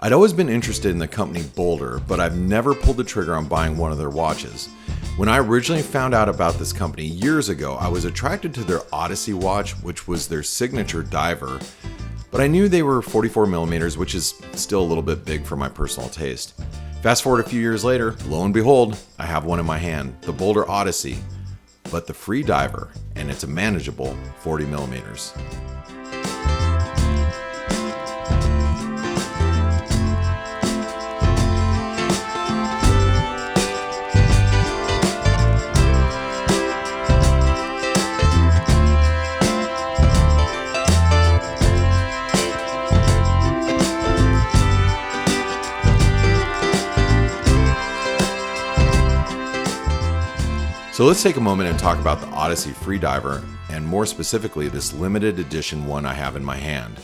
I'd always been interested in the company Boldr, but I've never pulled the trigger on buying one of their watches. When I originally found out about this company years ago, I was attracted to their Odyssey watch, which was their signature diver, but I knew they were 44 millimeters, which is still a little bit big for my personal taste. Fast forward a few years later, lo and behold, I have one in my hand, the Boldr Odyssey, but the Freediver, and it's a manageable 40 millimeters. So let's take a moment and talk about the Odyssey Freediver, and more specifically this limited edition one I have in my hand.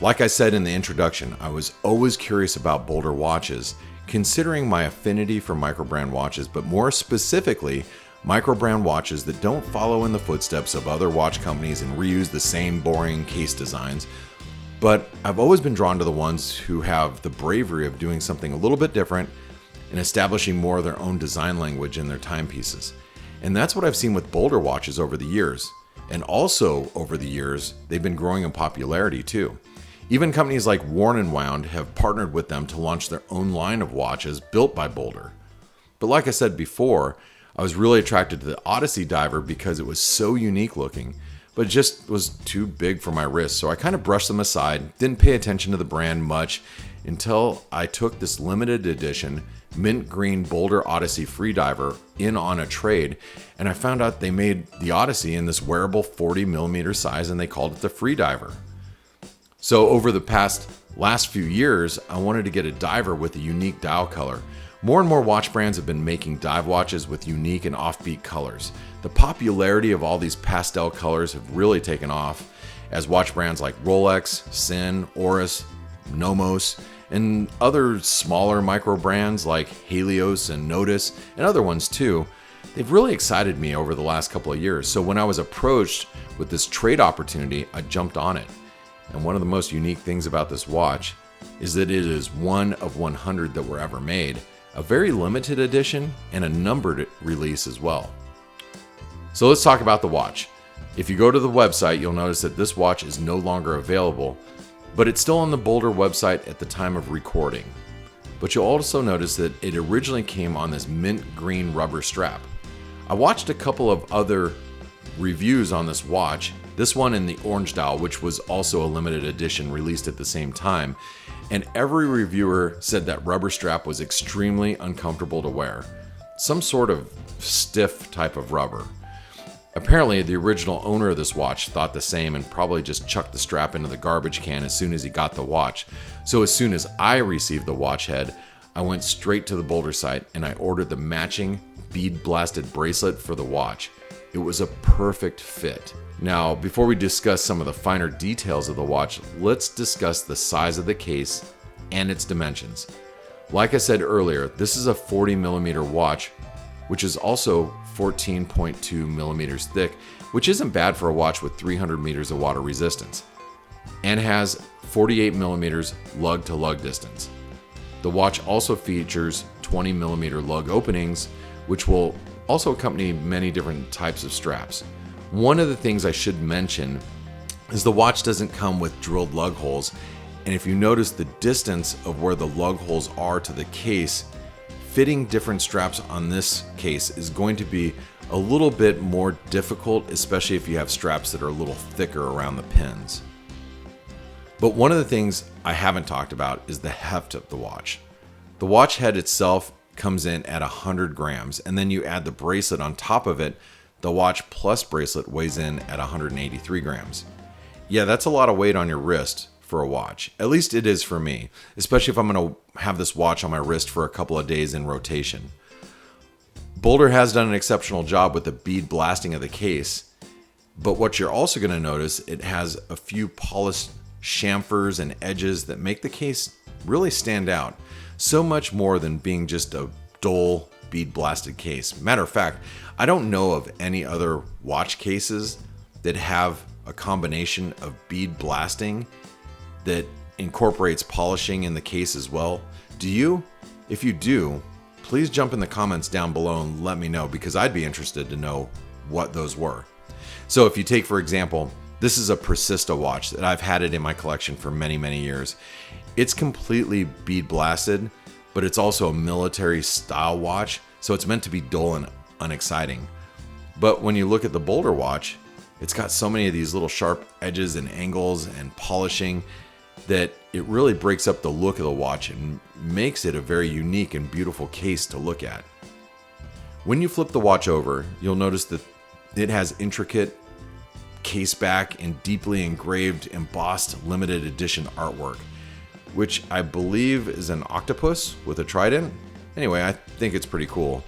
Like I said in the introduction, I was always curious about Boldr watches, considering my affinity for microbrand watches, but more specifically, microbrand watches that don't follow in the footsteps of other watch companies and reuse the same boring case designs. But I've always been drawn to the ones who have the bravery of doing something a little bit different and establishing more of their own design language in their timepieces. And that's what I've seen with Boldr watches over the years. And also over the years, they've been growing in popularity too. Even companies like Worn & Wound have partnered with them to launch their own line of watches built by Boldr. But like I said before, I was really attracted to the Odyssey diver because it was so unique looking, but it just was too big for my wrist. So I kind of brushed them aside, didn't pay attention to the brand much until I took this limited edition mint green Boldr Odyssey Freediver in on a trade, and I found out they made the Odyssey in this wearable 40 millimeter size and they called it the Freediver. So over the last few years, I wanted to get a diver with a unique dial color. More and more watch brands have been making dive watches with unique and offbeat colors. The popularity of all these pastel colors have really taken off as watch brands like Rolex, Sin, Oris, Nomos, and other smaller micro brands like Helios and Notice, and other ones too, they've really excited me over the last couple of years. So when I was approached with this trade opportunity, I jumped on it. And one of the most unique things about this watch is that it is one of 100 that were ever made, a very limited edition, and a numbered release as well. So let's talk about the watch. If you go to the website, you'll notice that this watch is no longer available, but it's still on the Boldr website at the time of recording. But you'll also notice that it originally came on this mint green rubber strap. I watched a couple of other reviews on this watch, this one in the orange dial, which was also a limited edition released at the same time, and every reviewer said that rubber strap was extremely uncomfortable to wear. Some sort of stiff type of rubber. Apparently, the original owner of this watch thought the same and probably just chucked the strap into the garbage can as soon as he got the watch. So as soon as I received the watch head, I went straight to the Boldr site and I ordered the matching bead-blasted bracelet for the watch. It was a perfect fit. Now, before we discuss some of the finer details of the watch, let's discuss the size of the case and its dimensions. Like I said earlier, this is a 40 millimeter watch, which is also 14.2 millimeters thick, which isn't bad for a watch with 300 meters of water resistance, and has 48 millimeters lug to lug distance. The watch also features 20 millimeter lug openings, which will also accompany many different types of straps. One of the things I should mention is the watch doesn't come with drilled lug holes, and if you notice the distance of where the lug holes are to the case, fitting different straps on this case is going to be a little bit more difficult, especially if you have straps that are a little thicker around the pins. But one of the things I haven't talked about is the heft of the watch. The watch head itself comes in at 100 grams, and then you add the bracelet on top of it, the watch plus bracelet weighs in at 183 grams. Yeah, that's a lot of weight on your wrist for a watch. At least it is for me, especially if I'm going to have this watch on my wrist for a couple of days in rotation. Boldr has done an exceptional job with the bead blasting of the case, but what you're also going to notice, it has a few polished chamfers and edges that make the case really stand out, so much more than being just a dull bead blasted case. Matter of fact, I don't know of any other watch cases that have a combination of bead blasting that incorporates polishing in the case as well. Do you? If you do, please jump in the comments down below and let me know, because I'd be interested to know what those were. So if you take, for example, this is a Precista watch that I've had it in my collection for many, many years. It's completely bead blasted, but it's also a military style watch, so it's meant to be dull and unexciting. But when you look at the Boldr watch, it's got so many of these little sharp edges and angles and polishing that it really breaks up the look of the watch and makes it a very unique and beautiful case to look at. When you flip the watch over, you'll notice that it has intricate caseback and deeply engraved, embossed limited edition artwork, which I believe is an octopus with a trident. Anyway, I think it's pretty cool.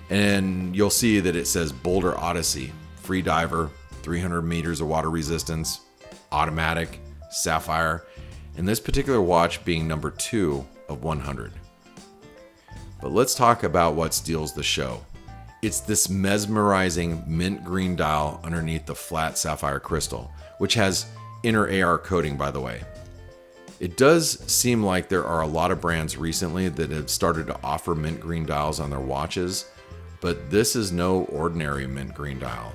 And you'll see that it says Boldr Odyssey, Freediver, 300 meters of water resistance, automatic, sapphire, and this particular watch being number 2 of 100. But let's talk about what steals the show. It's this mesmerizing mint green dial underneath the flat sapphire crystal, which has inner AR coating, by the way. It does seem like there are a lot of brands recently that have started to offer mint green dials on their watches, but this is no ordinary mint green dial.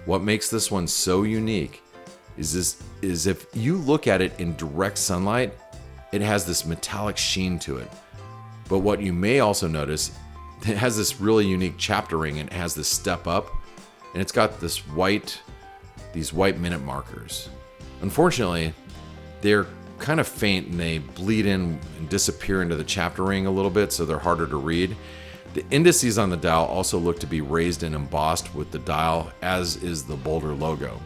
What makes this one so unique is if you look at it in direct sunlight, it has this metallic sheen to it. But what you may also notice, it has this really unique chapter ring, and it has this step up, and it's got these white minute markers. Unfortunately, they're kind of faint and they bleed in and disappear into the chapter ring a little bit, so they're harder to read. The indices on the dial also look to be raised and embossed with the dial, as is the Boldr logo.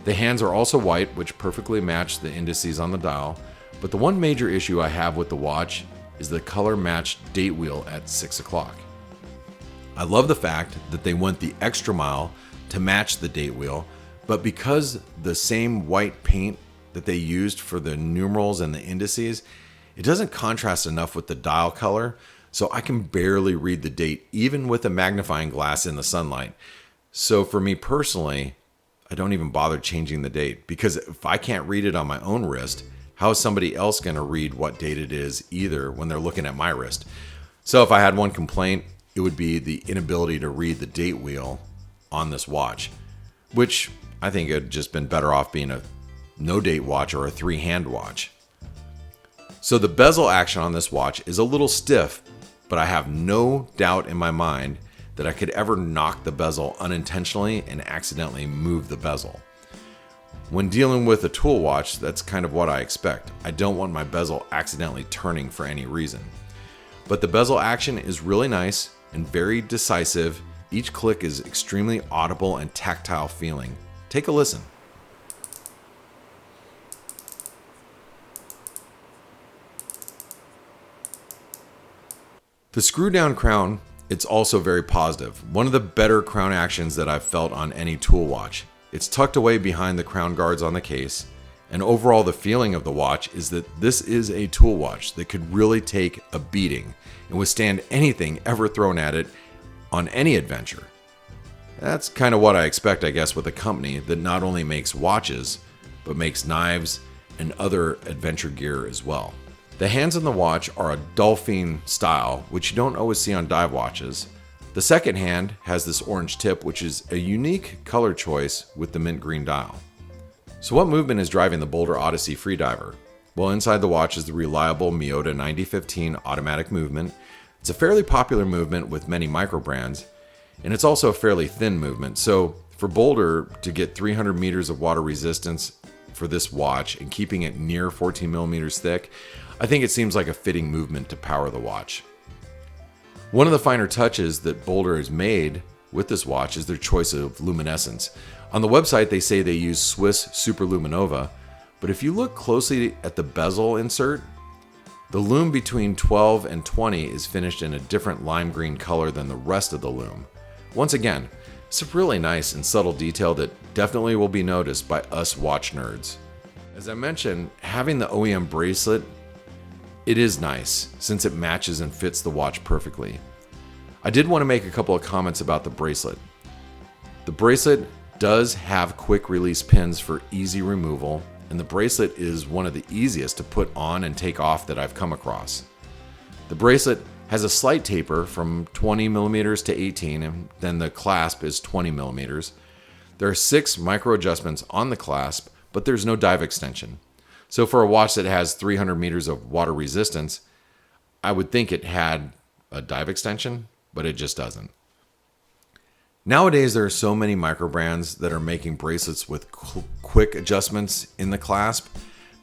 The hands are also white, which perfectly match the indices on the dial, but the one major issue I have with the watch is the color matched date wheel at 6 o'clock. I love the fact that they went the extra mile to match the date wheel, but because the same white paint that they used for the numerals and the indices, it doesn't contrast enough with the dial color, so I can barely read the date even with a magnifying glass in the sunlight. So for me personally, I don't even bother changing the date, because if I can't read it on my own wrist, how is somebody else going to read what date it is either when they're looking at my wrist? So if I had one complaint, it would be the inability to read the date wheel on this watch, which I think it had just been better off being a no date watch or a 3-hand watch. So the bezel action on this watch is a little stiff, but I have no doubt in my mind that I could ever knock the bezel unintentionally and accidentally move the bezel. When dealing with a tool watch, that's kind of what I expect. I don't want my bezel accidentally turning for any reason. But the bezel action is really nice and very decisive. Each click is extremely audible and tactile feeling. Take a listen. The screw down crown, it's also very positive. One of the better crown actions that I've felt on any tool watch. It's tucked away behind the crown guards on the case, and overall the feeling of the watch is that this is a tool watch that could really take a beating and withstand anything ever thrown at it on any adventure. That's kind of what I expect, I guess, with a company that not only makes watches, but makes knives and other adventure gear as well. The hands on the watch are a dolphin style, which you don't always see on dive watches. The second hand has this orange tip, which is a unique color choice with the mint green dial. So what movement is driving the Boldr Odyssey Freediver? Well, inside the watch is the reliable Miyota 9015 automatic movement. It's a fairly popular movement with many micro brands, and it's also a fairly thin movement. So for Boldr to get 300 meters of water resistance for this watch and keeping it near 14 millimeters thick, I think it seems like a fitting movement to power the watch. One of the finer touches that Boldr has made with this watch is their choice of luminescence. On the website, they say they use Swiss Superluminova, but if you look closely at the bezel insert, the lume between 12 and 20 is finished in a different lime green color than the rest of the lume. Once again, it's a really nice and subtle detail that definitely will be noticed by us watch nerds. As I mentioned, having the OEM bracelet, it is nice since it matches and fits the watch perfectly. I did want to make a couple of comments about the bracelet. The bracelet does have quick release pins for easy removal, and the bracelet is one of the easiest to put on and take off that I've come across. The bracelet has a slight taper from 20 millimeters to 18, and then the clasp is 20 millimeters. There are 6 micro adjustments on the clasp, but there's no dive extension. So for a watch that has 300 meters of water resistance, I would think it had a dive extension, but it just doesn't. Nowadays, there are so many micro brands that are making bracelets with quick adjustments in the clasp.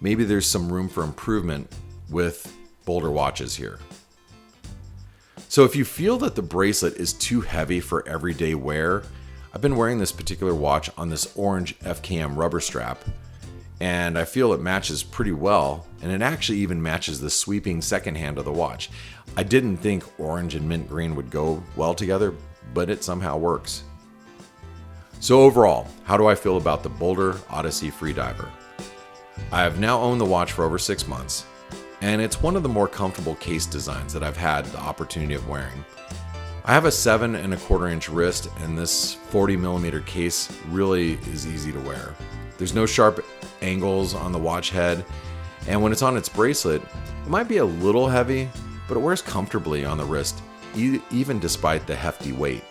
Maybe there's some room for improvement with Boldr watches here. So if you feel that the bracelet is too heavy for everyday wear, I've been wearing this particular watch on this orange FKM rubber strap, and I feel it matches pretty well, and it actually even matches the sweeping second hand of the watch. I didn't think orange and mint green would go well together, but it somehow works. So overall, how do I feel about the Boldr Odyssey Freediver? I have now owned the watch for over 6 months, and it's one of the more comfortable case designs that I've had the opportunity of wearing. I have a 7¼ inch wrist, and this 40 millimeter case really is easy to wear. There's no sharp angles on the watch head, and when it's on its bracelet, it might be a little heavy, but it wears comfortably on the wrist, even despite the hefty weight.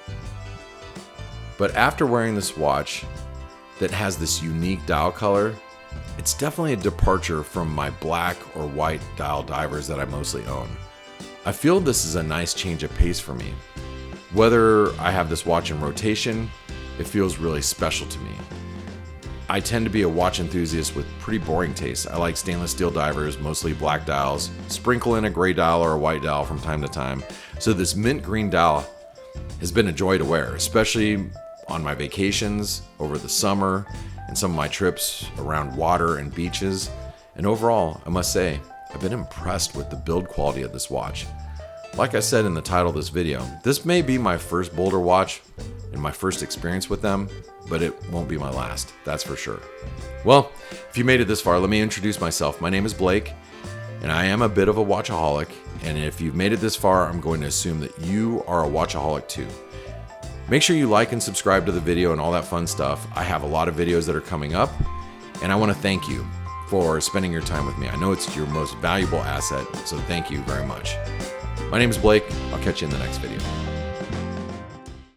But after wearing this watch that has this unique dial color, it's definitely a departure from my black or white dial divers that I mostly own. I feel this is a nice change of pace for me. Whether I have this watch in rotation, it feels really special to me. I tend to be a watch enthusiast with pretty boring tastes. I like stainless steel divers, mostly black dials, sprinkle in a gray dial or a white dial from time to time. So this mint green dial has been a joy to wear, especially on my vacations over the summer and some of my trips around water and beaches. And overall, I must say, I've been impressed with the build quality of this watch. Like I said in the title of this video, this may be my first Boldr watch and my first experience with them, but it won't be my last, that's for sure. Well, if you made it this far, let me introduce myself. My name is Blake, and I am a bit of a watchaholic, and if you've made it this far, I'm going to assume that you are a watchaholic too. Make sure you like and subscribe to the video and all that fun stuff. I have a lot of videos that are coming up, and I want to thank you for spending your time with me. I know it's your most valuable asset, so thank you very much. My name is Blake. I'll catch you in the next video.